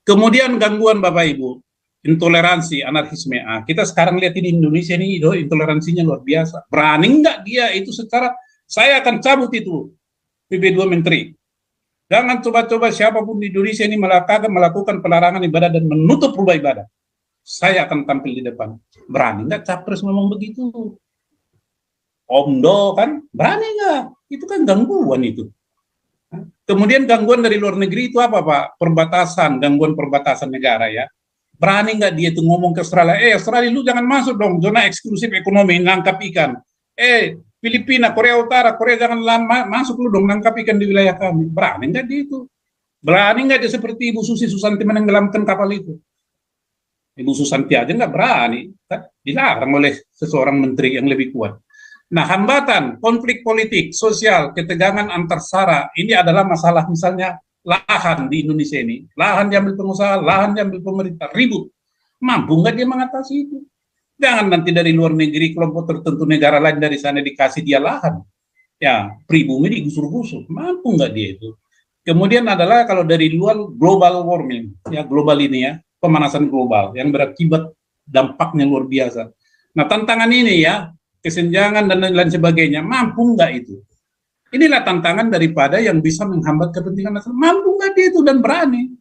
Kemudian gangguan Bapak Ibu, intoleransi, anarkisme. Kita sekarang lihat ini Indonesia ini intoleransinya luar biasa. Berani nggak dia itu secara, saya akan cabut itu PP2 Menteri. Jangan coba-coba siapapun di Indonesia ini melakukan pelarangan ibadah dan menutup rumah ibadah. Saya akan tampil di depan. Berani nggak Capres ngomong begitu? Omdo kan, berani nggak? Itu kan gangguan itu. Kemudian gangguan dari luar negeri itu apa Pak? Perbatasan, gangguan perbatasan negara ya. Berani nggak dia itu ngomong ke Australia, Australia lu jangan masuk dong, zona eksklusif ekonomi, nangkap ikan. Filipina, Korea Utara, Korea jangan masuk lu dong, nangkap ikan di wilayah kami. Berani nggak dia itu? Berani nggak dia seperti Ibu Susi Susanti menenggelamkan kapal itu? Ibu Susanti aja nggak berani, dilarang oleh seseorang menteri yang lebih kuat. Nah, hambatan, konflik politik, sosial, ketegangan antar sara, ini adalah masalah misalnya lahan di Indonesia ini. Lahan diambil pengusaha, lahan diambil pemerintah, ribut. Mampu nggak dia mengatasi itu? Jangan nanti dari luar negeri, kelompok tertentu negara lain dari sana dikasih dia lahan. Ya, pribumi digusur-gusur. Mampu nggak dia itu? Kemudian adalah kalau dari luar global warming, ya global ini ya, pemanasan global yang berakibat dampaknya luar biasa. Nah, tantangan ini ya, kesenjangan dan lain sebagainya, mampu nggak itu? Inilah tantangan daripada yang bisa menghambat kepentingan nasional. Mampu nggak dia itu dan berani?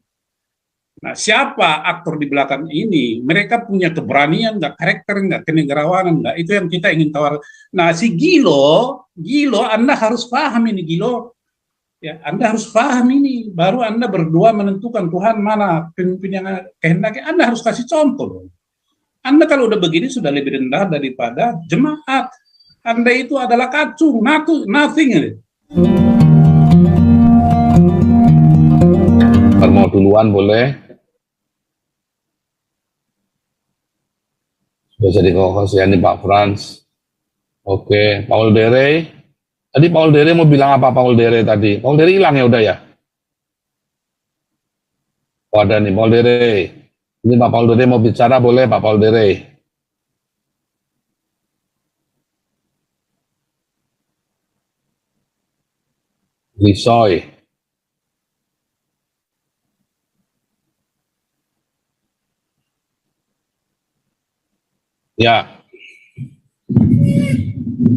Nah, siapa aktor di belakang ini? Mereka punya keberanian nggak, karakter nggak, kenegarawanan nggak? Itu yang kita ingin tawar. Nah, si Gilo, Anda harus paham ini Gilo. Ya, Anda harus paham ini. Baru Anda berdua menentukan Tuhan mana pemimpin yang kehendaki. Anda harus kasih contoh dong. Anda kalau udah begini sudah lebih rendah daripada jemaat. Anda itu adalah kacung, nothing. Kalau mau duluan boleh. Sudah jadi kekasihan nih Pak Frans. Oke, Paul Dere. Tadi Paul Dere mau bilang apa Paul Dere tadi? Paul Dere hilang ya udah ya? Oh ada nih Paul Dere. Ini Pak Paul Dere mau bicara, boleh Pak Paul Dere. Lisoy. Ya.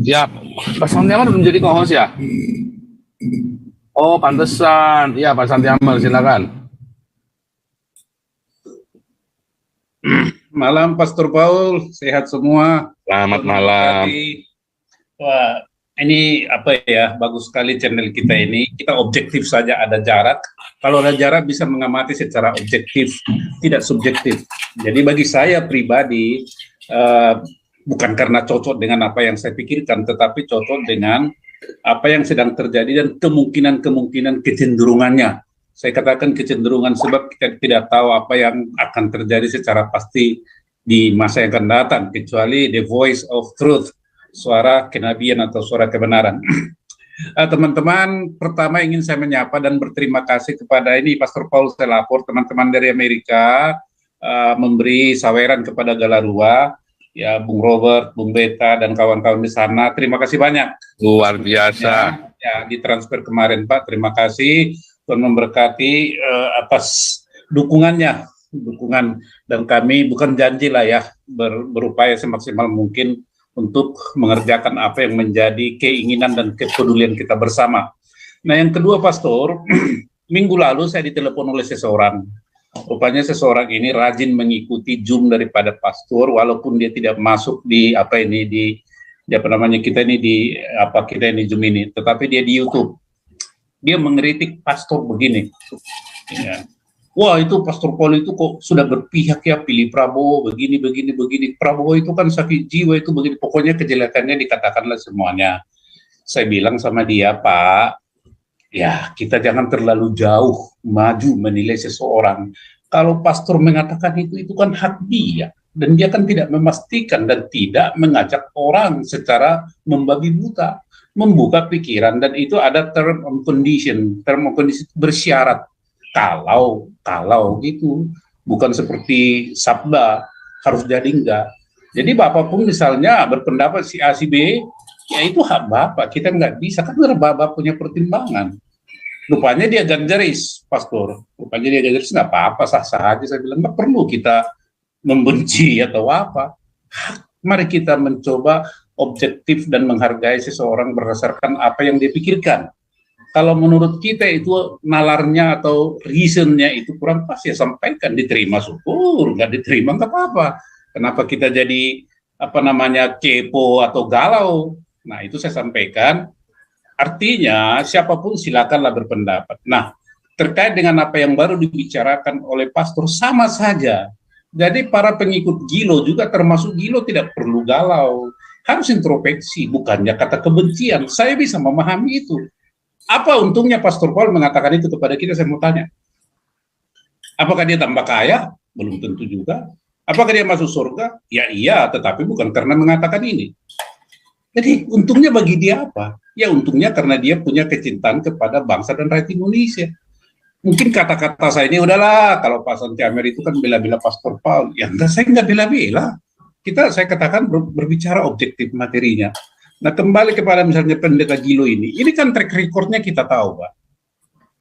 Ya, Pak Santiaman belum jadi co-host ya? Oh, pantesan. Iya, Pak Santiaman, silakan. Malam Pastor Paul, sehat semua. Selamat malam. Wah, ini apa ya, bagus sekali channel kita ini. Kita objektif saja, ada jarak. Kalau ada jarak bisa mengamati secara objektif, tidak subjektif. Jadi bagi saya pribadi, bukan karena cocok dengan apa yang saya pikirkan, tetapi cocok dengan apa yang sedang terjadi dan kemungkinan kecenderungannya. Saya katakan kecenderungan sebab kita tidak tahu apa yang akan terjadi secara pasti di masa yang akan datang, kecuali the voice of truth, suara kenabian atau suara kebenaran. Teman-teman, pertama ingin saya menyapa dan berterima kasih kepada ini Pastor Paul Selapor, teman-teman dari Amerika, memberi saweran kepada Galarua, ya Bung Robert, Bung Beta, dan kawan-kawan di sana. Terima kasih banyak. Luar biasa. Ya, ditransfer kemarin Pak, terima kasih. Tuhan memberkati atas dukungan, dan kami bukan janji lah ya, berupaya semaksimal mungkin untuk mengerjakan apa yang menjadi keinginan dan kepedulian kita bersama. Nah yang kedua Pastor, minggu lalu saya ditelepon oleh seseorang. Rupanya seseorang ini rajin mengikuti Zoom daripada Pastor, walaupun dia tidak masuk di kita ini Zoom ini, tetapi dia di YouTube. Dia mengkritik Pastor begini, ya. Wah itu Pastor Paul itu kok sudah berpihak ya, pilih Prabowo begini. Prabowo itu kan sakit jiwa itu begini, pokoknya kejelekannya dikatakanlah semuanya. Saya bilang sama dia, Pak, ya kita jangan terlalu jauh maju menilai seseorang. Kalau Pastor mengatakan itu kan hak dia, dan dia kan tidak memastikan dan tidak mengajak orang secara membabi buta, membuka pikiran, dan itu ada term of condition bersyarat. Kalau gitu, bukan seperti sabda harus jadi enggak. Jadi Bapak pun misalnya berpendapat si A si B, ya itu hak Bapak, kita nggak bisa, kan Bapak punya pertimbangan. Rupanya dia Ganjaris, pastor. Rupanya dia Ganjaris, nggak apa-apa, sah-sah aja. Saya bilang, nggak perlu kita membenci atau apa. Mari kita mencoba objektif dan menghargai seseorang berdasarkan apa yang dia pikirkan. Kalau menurut kita itu nalarnya atau reasonnya itu kurang pas, ya sampaikan. Diterima syukur, nggak diterima nggak apa-apa. Kenapa kita jadi apa namanya kepo atau galau? Nah itu saya sampaikan. Artinya siapapun silakanlah berpendapat. Nah terkait dengan apa yang baru dibicarakan oleh pastor sama saja. Jadi para pengikut Gilo juga termasuk Gilo tidak perlu galau. Harus introspeksi, bukannya kata kebencian. Saya bisa memahami itu. Apa untungnya Pastor Paul mengatakan itu kepada kita? Saya mau tanya. Apakah dia tambah kaya? Belum tentu juga. Apakah dia masuk surga? Ya iya, tetapi bukan karena mengatakan ini. Jadi untungnya bagi dia apa? Ya untungnya karena dia punya kecintaan kepada bangsa dan rakyat Indonesia. Mungkin kata-kata saya ini udahlah, kalau Pak Santi Amer itu kan bela-bela Pastor Paul. Ya enggak, saya enggak bela-bela. Saya katakan berbicara objektif materinya. Nah kembali kepada misalnya pendeta Gilo ini kan track recordnya kita tahu Pak.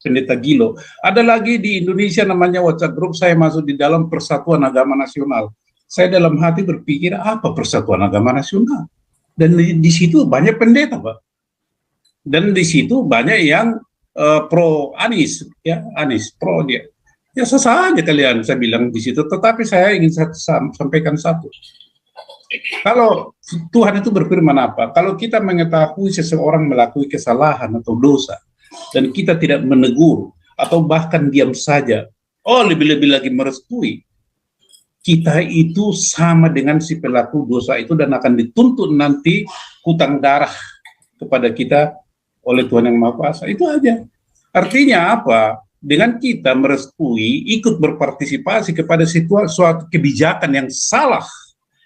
Pendeta Gilo. Ada lagi di Indonesia namanya WhatsApp Group, saya masuk di dalam Persatuan Agama Nasional. Saya dalam hati berpikir apa Persatuan Agama Nasional? Dan di situ banyak pendeta Pak. Dan di situ banyak yang pro Anies, ya Anies pro dia. Ya sah aja kalian saya bilang di situ. Tetapi saya ingin sampaikan satu. Kalau Tuhan itu berfirman apa? Kalau kita mengetahui seseorang melakukan kesalahan atau dosa dan kita tidak menegur atau bahkan diam saja, lebih-lebih lagi merestui, kita itu sama dengan si pelaku dosa itu dan akan dituntut nanti hutang darah kepada kita oleh Tuhan Yang Maha Kuasa. Itu aja. Artinya apa? Dengan kita merestui, ikut berpartisipasi kepada suatu kebijakan yang salah,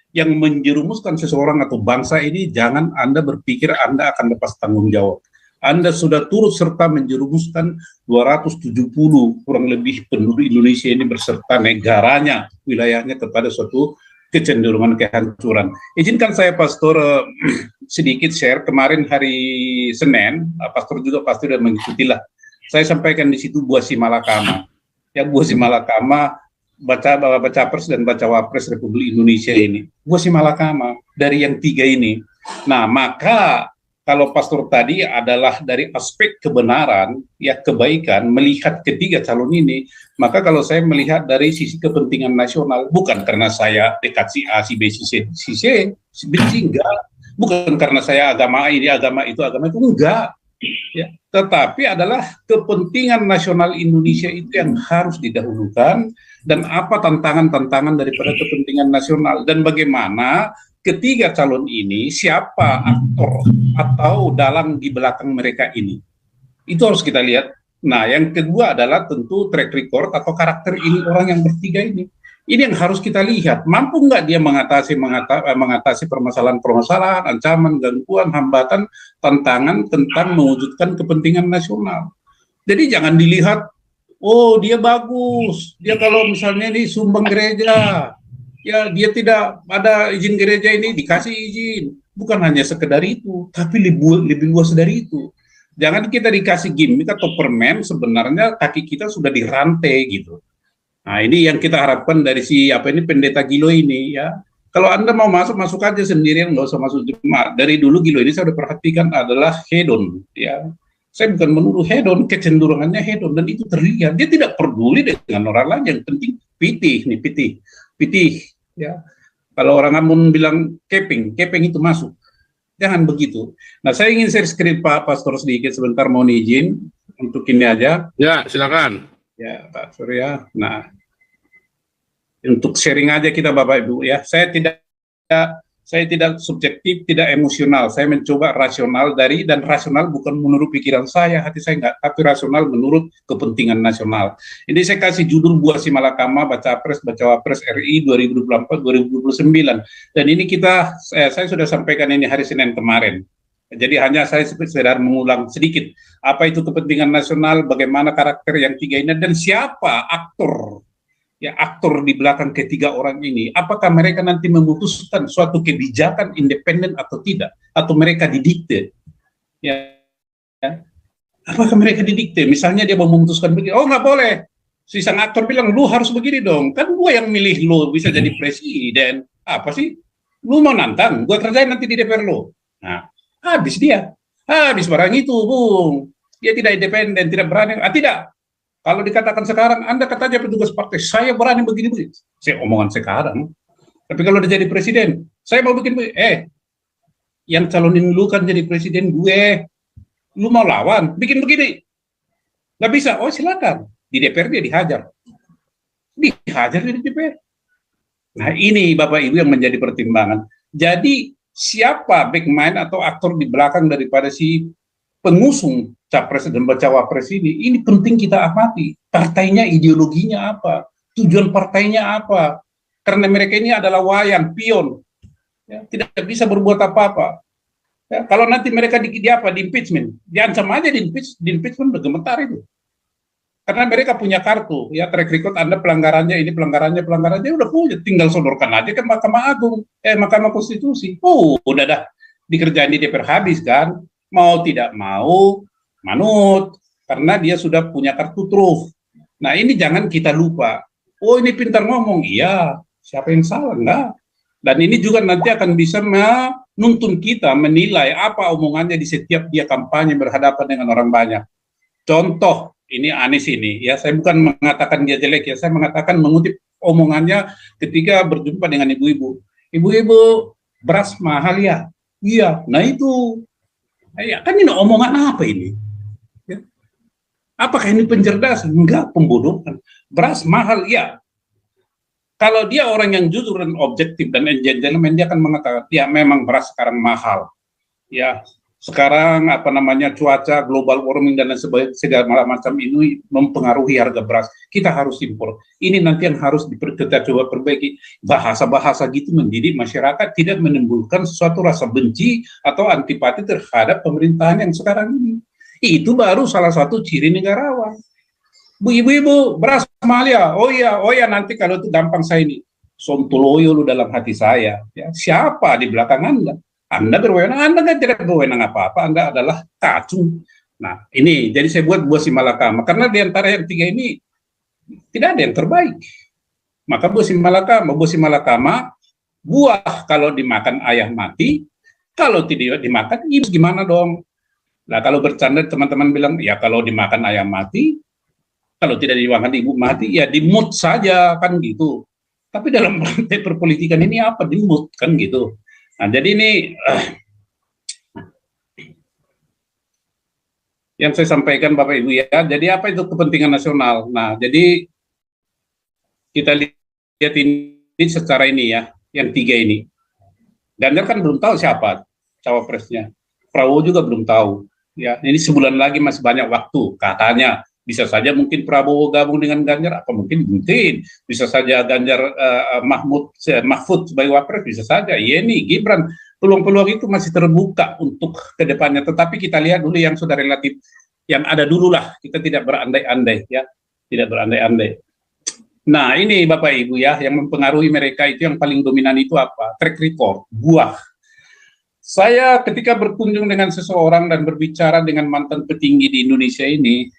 yang menjerumuskan seseorang atau bangsa ini, jangan Anda berpikir Anda akan lepas tanggung jawab. Anda sudah turut serta menjerumuskan 270 kurang lebih penduduk Indonesia ini berserta negaranya, wilayahnya kepada suatu kecenderungan kehancuran. Izinkan saya Pastor sedikit share. Kemarin hari Senin, Pastor juga pasti sudah mengikutilah. Saya sampaikan di situ buah si malakama. Ya buah si malakama, baca pres dan baca wapres Republik Indonesia ini. Buah si malakama dari yang tiga ini. Nah maka kalau pastor tadi adalah dari aspek kebenaran, ya kebaikan, melihat ketiga calon ini, maka kalau saya melihat dari sisi kepentingan nasional, bukan karena saya dekat si A, si B, si C, enggak. Bukan karena saya agama ini, agama itu, enggak. Ya, tetapi adalah kepentingan nasional Indonesia itu yang harus didahulukan, dan apa tantangan-tantangan daripada kepentingan nasional, dan bagaimana ketiga calon ini, siapa aktor atau dalang di belakang mereka ini. Itu harus kita lihat. Nah, yang kedua adalah tentu track record atau karakter ini orang yang bertiga ini. Ini yang harus kita lihat. Mampu nggak dia mengatasi permasalahan-permasalahan, ancaman, gangguan, hambatan, tantangan tentang mewujudkan kepentingan nasional. Jadi jangan dilihat, dia bagus, dia kalau misalnya ini sumbang gereja, ya dia tidak ada izin gereja ini dikasih izin. Bukan hanya sekedar itu, tapi lebih luas dari itu. Jangan kita dikasih gimmick atau permen, sebenarnya kaki kita sudah dirantai gitu. Nah ini yang kita harapkan dari pendeta Gilo ini ya. Kalau Anda mau masuk aja sendirian, nggak usah masuk jemaat. Dari dulu Gilo ini saya sudah perhatikan adalah hedon ya. Saya bukan menuduh hedon, kecenderungannya hedon, dan itu terlihat. Dia tidak peduli dengan orang lain, yang penting pitih ya. Kalau orang Ambon bilang keping itu masuk. Jangan begitu. Nah, saya ingin share screen Pak Pastor sedikit sebentar, mohon izin untuk ini aja. Ya, silakan. Ya, Pak Surya. Nah, untuk sharing aja kita Bapak Ibu ya. Saya tidak subjektif, tidak emosional. Saya mencoba rasional dan rasional bukan menurut pikiran saya, hati saya enggak, tapi rasional menurut kepentingan nasional. Ini saya kasih judul buah si malakama, baca wapres RI 2024-2029. Dan ini saya sudah sampaikan ini hari Senin kemarin. Jadi hanya saya sekedar mengulang sedikit. Apa itu kepentingan nasional, bagaimana karakter yang tiga ini, dan siapa aktor di belakang ketiga orang ini. Apakah mereka nanti memutuskan suatu kebijakan independen atau tidak, atau mereka didikte ya. Apakah mereka didikte? Misalnya dia memutuskan begini, oh nggak boleh. Si sang aktor bilang, lu harus begini dong. Kan gue yang milih lu bisa jadi presiden. Apa sih? Lu mau nantang, gue kerjain nanti di DPR lu. Nah, habis dia. Habis barang itu, Bung. Dia tidak independen, tidak berani. Tidak. Kalau dikatakan sekarang, Anda katanya petugas partai, saya berani begini-begini. Saya omongan sekarang. Tapi kalau udah jadi presiden, saya mau bikin begini. Yang calonin lu kan jadi presiden gue. Lu mau lawan, bikin begini. Nggak bisa, oh silakan. Di DPR dia dihajar. Dihajar di DPR. Nah ini Bapak Ibu yang menjadi pertimbangan. Jadi siapa backman atau aktor di belakang daripada si pengusung capres dan cawapres ini penting kita amati. Partainya, ideologinya apa? Tujuan partainya apa? Karena mereka ini adalah wayang, pion. Ya, tidak bisa berbuat apa-apa. Ya, kalau nanti mereka di impeachment, diancam aja di impeachment bergemetar itu. Karena mereka punya kartu, ya track record Anda pelanggarannya udah punya, tinggal sodorkan aja ke Mahkamah Agung, Mahkamah Konstitusi. Udah dah dikerjain di DPR habis kan, mau tidak mau manut, karena dia sudah punya kartu truf. Nah ini jangan kita lupa, oh ini pintar ngomong, iya, siapa yang salah, enggak. Dan ini juga nanti akan bisa menuntun kita menilai apa omongannya di setiap dia kampanye berhadapan dengan orang banyak. Contoh, ini Anies ini, ya saya bukan mengatakan dia jelek ya, saya mengatakan mengutip omongannya ketika berjumpa dengan ibu-ibu. Ibu-ibu, beras mahal ya? Iya, nah itu. Ya, kan ini omongan apa ini? Ya. Apakah ini pencerdasan? Enggak, pembodohan. Beras mahal, ya. Kalau dia orang yang jujur dan objektif dan gentleman, dia akan mengatakan, ya memang beras sekarang mahal. Ya, sekarang cuaca global warming dan segala macam ini mempengaruhi harga beras. Kita harus impor. Ini nanti yang harus kita coba perbaiki. Bahasa-bahasa gitu mendidik masyarakat, tidak menimbulkan suatu rasa benci atau antipati terhadap pemerintahan yang sekarang ini. Itu baru salah satu ciri negarawan. Bu ibu-ibu, beras mahal ya? Oh ya nanti kalau itu gampang saya ini. Sontoloyo lu dalam hati saya. Ya, siapa di belakang Anda? Anda berwenang, Anda kan tidak berwenang apa-apa, Anda adalah kacung. Nah, ini, jadi saya buat buah simalakama, karena di antara yang tiga ini, tidak ada yang terbaik. Maka buah simalakama, buah kalau dimakan ayah mati, kalau tidak dimakan, ibu gimana dong? Nah, kalau bercanda teman-teman bilang, ya kalau dimakan ayah mati, kalau tidak dimakan ibu mati, ya dimut saja, kan gitu. Tapi dalam rantai perpolitikan ini apa dimut, kan gitu. Nah, jadi ini yang saya sampaikan Bapak Ibu ya. Jadi apa itu kepentingan nasional? Nah, jadi kita lihat ini secara ini ya, yang tiga ini. Ganjar kan belum tahu siapa cawapresnya. Prabowo juga belum tahu. Ya, ini sebulan lagi masih banyak waktu katanya. Bisa saja mungkin Prabowo gabung dengan Ganjar, apa mungkin bisa saja Ganjar Mahfud sebagai wapres, bisa saja Yeni, Gibran, peluang-peluang itu masih terbuka untuk kedepannya. Tetapi kita lihat dulu yang sudah relatif, yang ada dulu lah, kita tidak berandai-andai ya, tidak berandai-andai. Nah ini Bapak Ibu ya, yang mempengaruhi mereka itu yang paling dominan itu apa? Track record, buah. Saya ketika berkunjung dengan seseorang dan berbicara dengan mantan petinggi di Indonesia ini,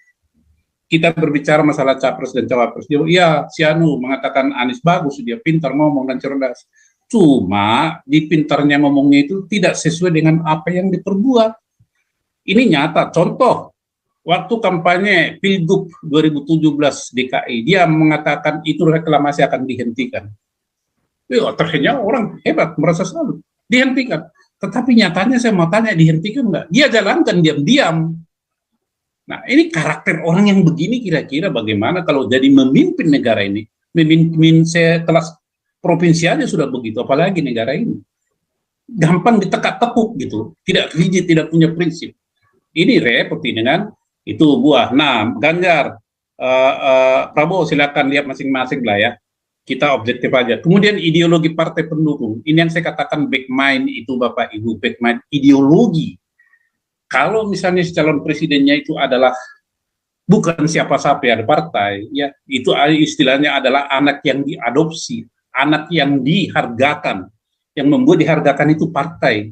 kita berbicara masalah capres dan cawapres. Dia, iya, si Anu mengatakan Anies bagus, dia pintar ngomong dan cerdas. Cuma di pintarnya ngomongnya itu tidak sesuai dengan apa yang diperbuat. Ini nyata. Contoh, waktu kampanye Pilgub 2017 DKI, dia mengatakan itu reklamasi akan dihentikan. Ya, ternyata orang hebat, merasa selalu dihentikan. Tetapi nyatanya saya mau tanya, dihentikan nggak? Dia jalankan diam-diam. Nah, ini karakter orang yang begini kira-kira bagaimana kalau jadi memimpin negara ini? Memimpin kelas provinsi aja sudah begitu, apalagi negara ini. Gampang ditekak-tekuk gitu, tidak rigid, tidak punya prinsip. Ini repot dengan itu buah. Nah, Ganjar, Prabowo silakan lihat masing-masing lah ya. Kita objektif aja. Kemudian ideologi partai pendukung. Ini yang saya katakan backmind itu Bapak Ibu, backmind ideologi. Kalau misalnya calon presidennya itu adalah bukan siapa-siapa yang partai, ya itu istilahnya adalah anak yang diadopsi, anak yang dihargakan, yang membuat dihargakan itu partai.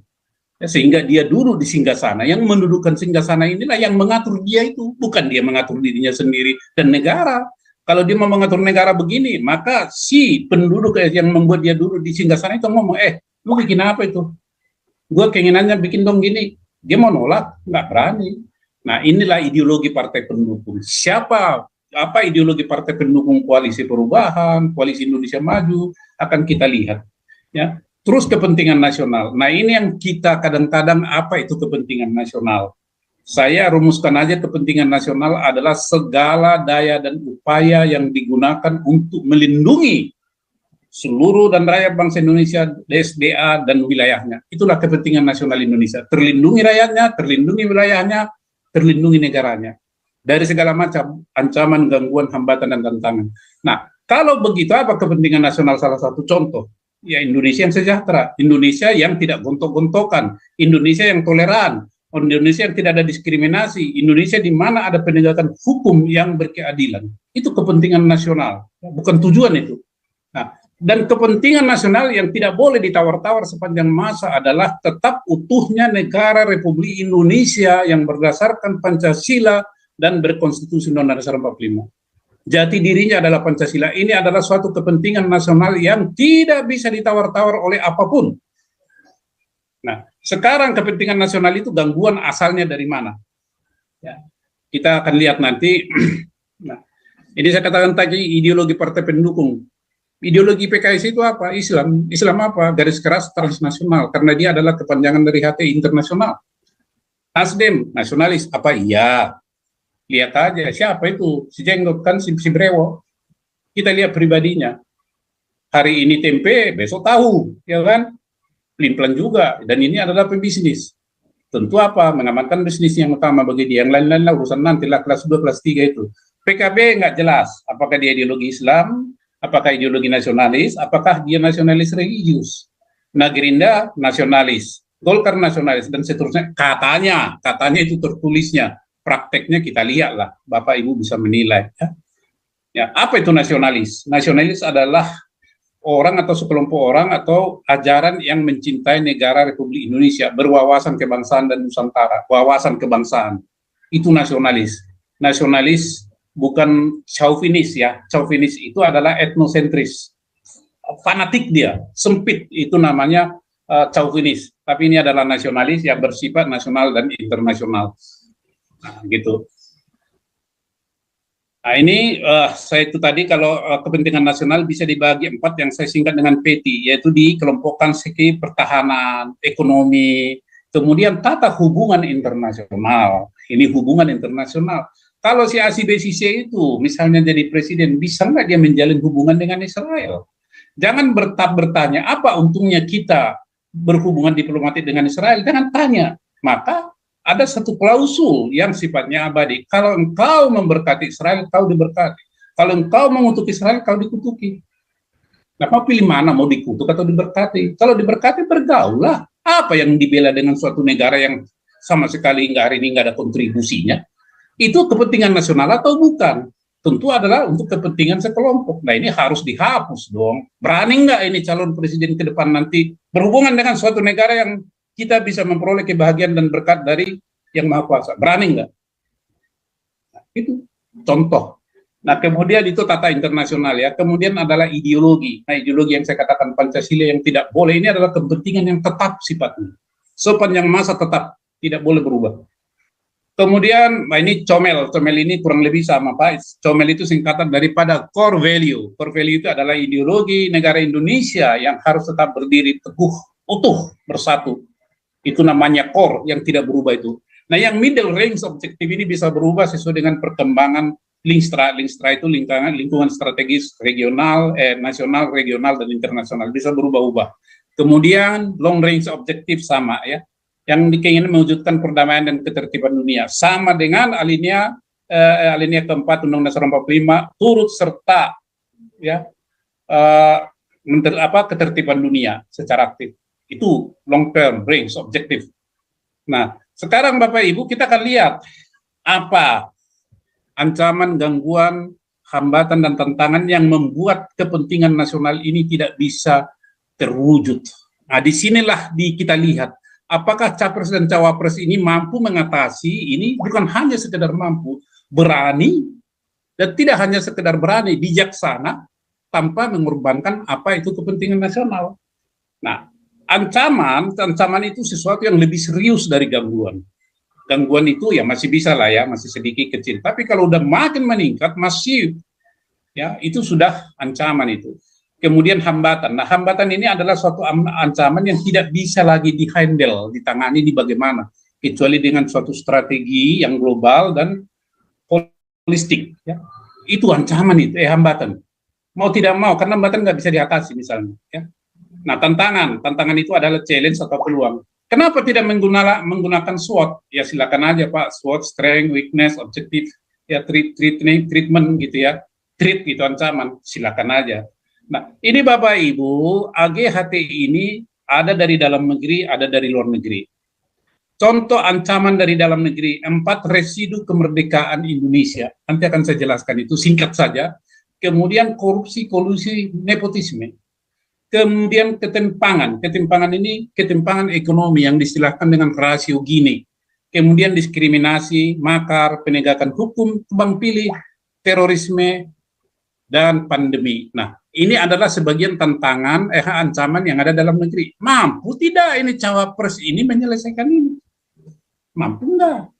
Ya, sehingga dia duduk di singgasana. Yang mendudukkan singgasana inilah yang mengatur dia itu, bukan dia mengatur dirinya sendiri dan negara. Kalau dia mau mengatur negara begini, maka si penduduk yang membuat dia duduk di singgasana itu ngomong, lu bikin apa itu? Gue keinginannya bikin dong gini. Dia mau nolak, nggak berani. Nah, inilah ideologi partai pendukung. Apa ideologi partai pendukung koalisi perubahan, koalisi Indonesia Maju, akan kita lihat. Ya. Terus kepentingan nasional. Nah, ini yang kita kadang-kadang, apa itu kepentingan nasional? Saya rumuskan aja, kepentingan nasional adalah segala daya dan upaya yang digunakan untuk melindungi seluruh dan rakyat bangsa Indonesia, DSDA dan wilayahnya. Itulah kepentingan nasional Indonesia. Terlindungi rakyatnya, terlindungi wilayahnya, terlindungi negaranya dari segala macam ancaman, gangguan, hambatan, dan tantangan. Nah, kalau begitu, apa kepentingan nasional? Salah satu contoh, ya Indonesia yang sejahtera, Indonesia yang tidak gontok-gontokan, Indonesia yang toleran, Indonesia yang tidak ada diskriminasi, Indonesia di mana ada penegakan hukum yang berkeadilan. Itu kepentingan nasional, bukan tujuan itu. Nah, dan kepentingan nasional yang tidak boleh ditawar-tawar sepanjang masa adalah tetap utuhnya negara Republik Indonesia yang berdasarkan Pancasila dan berkonstitusi Undang-Undang Dasar 45. Jati dirinya adalah Pancasila. Ini adalah suatu kepentingan nasional yang tidak bisa ditawar-tawar oleh apapun. Nah, sekarang kepentingan nasional itu gangguan asalnya dari mana? Ya, kita akan lihat nanti. Nah, ini saya katakan tadi ideologi partai pendukung. Ideologi PKS itu apa? Islam. Islam apa? Garis keras transnasional. Karena dia adalah kepanjangan dari HTI internasional. Nasdem, nasionalis. Apa? Iya. Lihat aja, siapa itu? Si Jenggot kan, si Brewo. Kita lihat pribadinya. Hari ini tempe, besok tahu. Ya kan? Pelin-pelan juga. Dan ini adalah pebisnis. Tentu apa? Mengamankan bisnis yang utama bagi dia. Yang lain-lain lah urusan nantilah kelas 2, kelas 3 itu. PKB nggak jelas. Apakah dia ideologi Islam? Apakah ideologi nasionalis? Apakah dia nasionalis religius? Nah, Gerindra nasionalis. Golkar nasionalis. Dan seterusnya. Katanya itu tertulisnya. Prakteknya kita lihatlah, Bapak Ibu bisa menilai. Ya, apa itu nasionalis? Nasionalis adalah orang atau sekelompok orang atau ajaran yang mencintai negara Republik Indonesia, berwawasan kebangsaan dan Nusantara, wawasan kebangsaan. Itu nasionalis. Nasionalis bukan chauvinis ya. Chauvinis itu adalah etnosentris. Fanatik dia, sempit, itu namanya chauvinis. Tapi ini adalah nasionalis yang bersifat nasional dan internasional. Nah, gitu. Nah, ini saya itu tadi kalau kepentingan nasional bisa dibagi 4 yang saya singkat dengan PETI, yaitu dikelompokkan segi pertahanan, ekonomi, kemudian tata hubungan internasional. Ini hubungan internasional. Kalau si ACBCC itu misalnya jadi presiden, bisa nggak dia menjalin hubungan dengan Israel? Jangan bertanya, apa untungnya kita berhubungan diplomatik dengan Israel? Jangan tanya. Maka ada satu klausul yang sifatnya abadi. Kalau engkau memberkati Israel, kau diberkati. Kalau engkau mengutuk Israel, kau dikutuki. Nah, mau pilih mana, mau dikutuk atau diberkati? Kalau diberkati, bergaulah. Apa yang dibela dengan suatu negara yang sama sekali hari ini nggak ada kontribusinya? Itu kepentingan nasional atau bukan? Tentu adalah untuk kepentingan sekelompok. Nah, ini harus dihapus dong. Berani nggak ini calon presiden ke depan nanti berhubungan dengan suatu negara yang kita bisa memperoleh kebahagiaan dan berkat dari Yang Maha Kuasa? Berani nggak? Nah, itu contoh. Nah, kemudian itu tata internasional ya. Kemudian adalah ideologi. Nah, ideologi yang saya katakan Pancasila yang tidak boleh, ini adalah kepentingan yang tetap sifatnya. Sepanjang masa tetap, tidak boleh berubah. Kemudian, nah ini comel. Comel ini kurang lebih sama, Pak. Comel itu singkatan daripada core value. Core value itu adalah ideologi negara Indonesia yang harus tetap berdiri teguh, utuh, bersatu. Itu namanya core yang tidak berubah itu. Nah, yang middle range objektif ini bisa berubah sesuai dengan perkembangan Linkstra. Linkstra itu lingkungan strategis regional, nasional, regional, dan internasional. Bisa berubah-ubah. Kemudian long range objektif sama ya. Yang ingin mewujudkan perdamaian dan ketertiban dunia. Sama dengan alinea keempat Undang-Undang Dasar 45 turut serta ya ketertiban dunia secara aktif. Itu long term range objektif. Nah, sekarang Bapak Ibu kita akan lihat apa ancaman, gangguan, hambatan dan tantangan yang membuat kepentingan nasional ini tidak bisa terwujud. Nah, disinilah kita lihat apakah capres dan cawapres ini mampu mengatasi ini, bukan hanya sekedar mampu, berani, dan tidak hanya sekedar berani, bijaksana, tanpa mengorbankan apa itu kepentingan nasional. Nah, ancaman itu sesuatu yang lebih serius dari gangguan. Gangguan itu ya masih bisa lah ya, masih sedikit kecil. Tapi kalau udah makin meningkat, masif, ya itu sudah ancaman itu. Kemudian hambatan. Nah, hambatan ini adalah suatu ancaman yang tidak bisa lagi dihandle, ditangani di bagaimana, kecuali dengan suatu strategi yang global dan holistik. Ya. Itu ancaman itu, hambatan. Mau tidak mau, karena hambatan nggak bisa diatasi misalnya. Ya. Nah, tantangan itu adalah challenge atau peluang. Kenapa tidak menggunakan SWOT? Ya silakan aja Pak, SWOT, strength, weakness, objective, ya treatment gitu ya, treat itu ancaman, silakan aja. Nah, ini Bapak Ibu, AGHT ini ada dari dalam negeri, ada dari luar negeri. Contoh ancaman dari dalam negeri, 4 residu kemerdekaan Indonesia. Nanti akan saya jelaskan itu singkat saja. Kemudian korupsi, kolusi, nepotisme. Kemudian ketimpangan ini ketimpangan ekonomi yang diistilahkan dengan rasio Gini. Kemudian diskriminasi, makar, penegakan hukum, tebang pilih, terorisme, dan pandemi. Nah, ini adalah sebagian tantangan, ancaman yang ada dalam negeri. Mampu tidak ini cawapres ini menyelesaikan ini? Mampu enggak?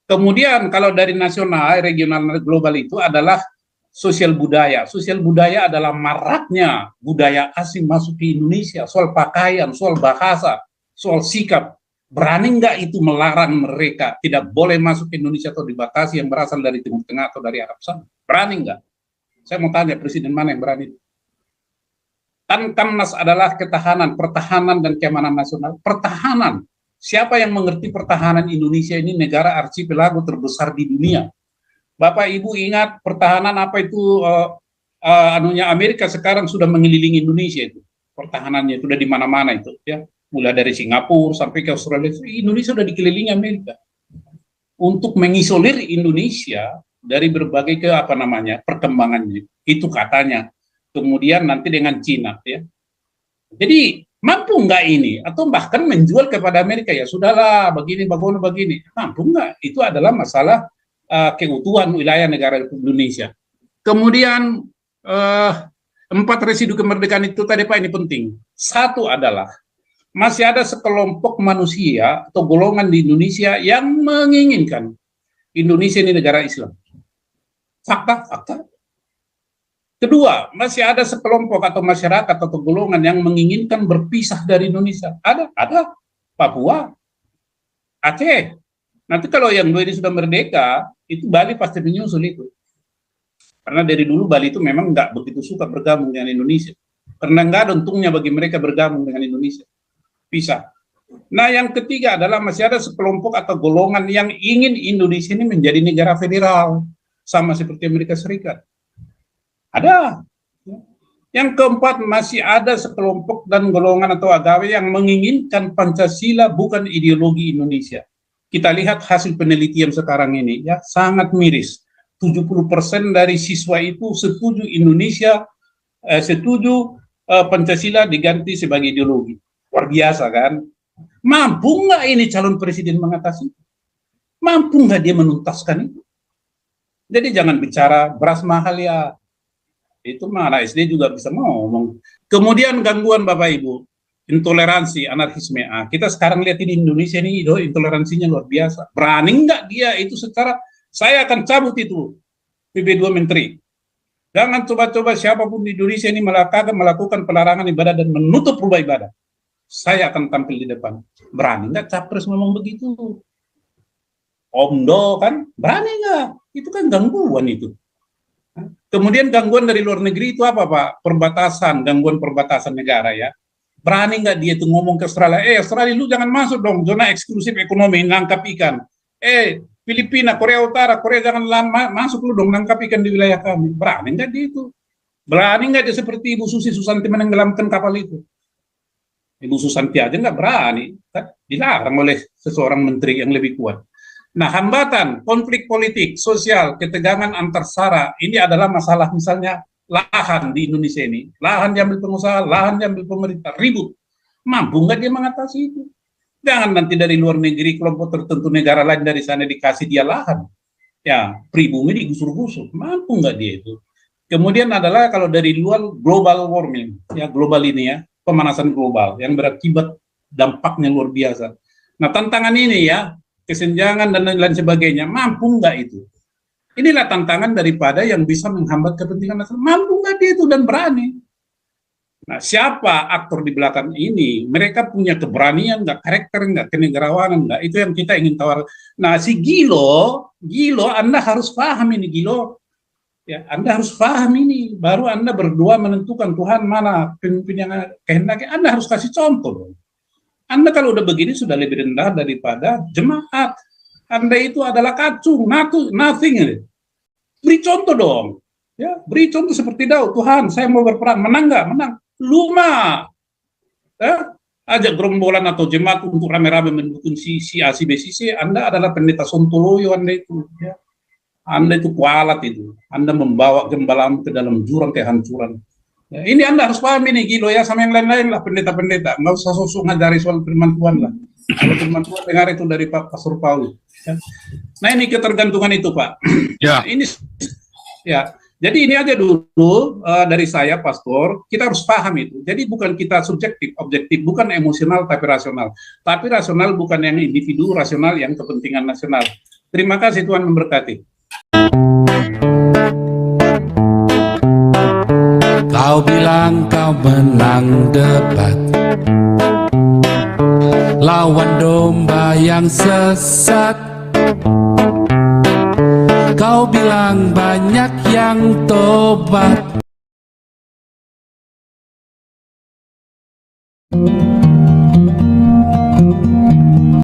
Kemudian kalau dari nasional, regional, global itu adalah sosial budaya. Sosial budaya adalah maraknya budaya asing masuk ke Indonesia, soal pakaian, soal bahasa, soal sikap. Berani nggak itu melarang mereka tidak boleh masuk ke Indonesia atau dibatasi yang berasal dari Timur Tengah atau dari Arab sana? Berani nggak? Saya mau tanya presiden mana yang berani? Kamnas adalah ketahanan, pertahanan dan keamanan nasional. Pertahanan. Siapa yang mengerti pertahanan Indonesia ini negara arsipelago terbesar di dunia? Bapak Ibu ingat pertahanan apa itu Amerika sekarang sudah mengelilingi Indonesia itu. Pertahanannya itu sudah di mana-mana itu ya. Mulai dari Singapura sampai ke Australia, Indonesia sudah dikelilingi Amerika. Untuk mengisolir Indonesia dari berbagai perkembangannya. Itu katanya. Kemudian nanti dengan Cina ya. Jadi mampu nggak ini atau bahkan menjual kepada Amerika ya sudahlah begini begini. Mampu nggak? Itu adalah masalah keutuhan wilayah negara Indonesia. Kemudian 4 residu kemerdekaan itu tadi Pak ini penting. Satu adalah masih ada sekelompok manusia atau golongan di Indonesia yang menginginkan Indonesia ini negara Islam. Fakta. Kedua, masih ada sekelompok atau masyarakat atau golongan yang menginginkan berpisah dari Indonesia. Ada. Papua, Aceh. Nanti kalau yang dua ini sudah merdeka, itu Bali pasti menyusul itu. Karena dari dulu Bali itu memang nggak begitu suka bergabung dengan Indonesia. Karena nggak ada untungnya bagi mereka bergabung dengan Indonesia. Pisah. Nah yang ketiga adalah masih ada sekelompok atau golongan yang ingin Indonesia ini menjadi negara federal. Sama seperti Amerika Serikat. Ada. Yang keempat masih ada sekelompok dan golongan atau agama yang menginginkan Pancasila bukan ideologi Indonesia. Kita lihat hasil penelitian sekarang ini ya sangat miris. 70% dari siswa itu setuju Pancasila diganti sebagai ideologi. Luar biasa kan? Mampu nggak ini calon presiden mengatasi? Mampu nggak dia menuntaskan itu? Jadi jangan bicara beras mahal ya. Itu mana SD juga bisa ngomong. Kemudian gangguan Bapak Ibu. Intoleransi, anarkisme. Kita sekarang lihat ini Indonesia ini intoleransinya luar biasa. Berani nggak dia itu secara, saya akan cabut itu PB2 Menteri. Jangan coba-coba siapapun di Indonesia ini melakukan pelarangan ibadah dan menutup rumah ibadah. Saya akan tampil di depan. Berani nggak capres ngomong begitu? Omdo kan, berani nggak? Itu kan gangguan itu. Kemudian gangguan dari luar negeri itu apa Pak? Gangguan perbatasan negara ya. Berani nggak dia itu ngomong ke Australia, Australia lu jangan masuk dong, zona eksklusif ekonomi, nangkap ikan. Filipina, Korea Utara, Korea jangan masuk lu dong, nangkap ikan di wilayah kami. Berani nggak dia itu? Berani nggak dia seperti Ibu Susi Susanti menenggelamkan kapal itu? Ibu Susanti aja nggak berani, kan? Dilarang oleh seseorang menteri yang lebih kuat. Nah, hambatan, konflik politik, sosial, ketegangan antar sara, ini adalah masalah misalnya lahan di Indonesia ini. Lahan diambil pengusaha, lahan diambil pemerintah, ribut. Mampu nggak dia mengatasi itu? Jangan nanti dari luar negeri kelompok tertentu negara lain dari sana dikasih dia lahan, ya pribumi digusur-gusur, mampu nggak dia itu? Kemudian adalah kalau dari luar global warming, ya global ini ya pemanasan global yang berakibat dampaknya luar biasa. Nah tantangan ini ya kesenjangan dan lain sebagainya, mampu nggak itu? Inilah tantangan daripada yang bisa menghambat kepentingan nasional. Mampu nggak dia itu dan berani? Nah, siapa aktor di belakang ini? Mereka punya keberanian nggak, karakter nggak, kenegarawanan nggak? Itu yang kita ingin tawar. Nah, si Gilo, Anda harus paham ini Gilo. Ya, Anda harus paham ini. Baru Anda berdua menentukan Tuhan mana pemimpin yang kehendaki. Anda harus kasih contoh dong. Anda kalau udah begini sudah lebih rendah daripada jemaat. Anda itu adalah kacung, nothing. Beri contoh dong. Ya, beri contoh seperti Daud. Tuhan, saya mau berperang. Menang nggak? Menang. Luma. Ya, ajak gerombolan atau jemaat untuk rame-rame mendukung si A, si B, si C. Anda adalah pendeta Sontoloyo, Anda itu. Ya. Anda itu kualat itu. Anda membawa gembalamu ke dalam jurang kehancuran. Ya, ini Anda harus paham ini, Gilo ya, sama yang lain-lain lah, pendeta-pendeta. Nggak usah sosok ngajari soal firman Tuhan lah. Kalau firman Tuhan dengar itu dari Pak Pastor Paulus. Ya. Nah ini ketergantungan itu Pak. Ya. Ini ya. Jadi ini aja dulu dari saya, Pastor. Kita harus paham itu. Jadi bukan kita subjektif, objektif, bukan emosional tapi rasional. Tapi rasional bukan yang individu, rasional yang kepentingan nasional. Terima kasih, Tuhan memberkati. Kau bilang kau menang debat lawan domba yang sesat. Kau bilang banyak yang tobat.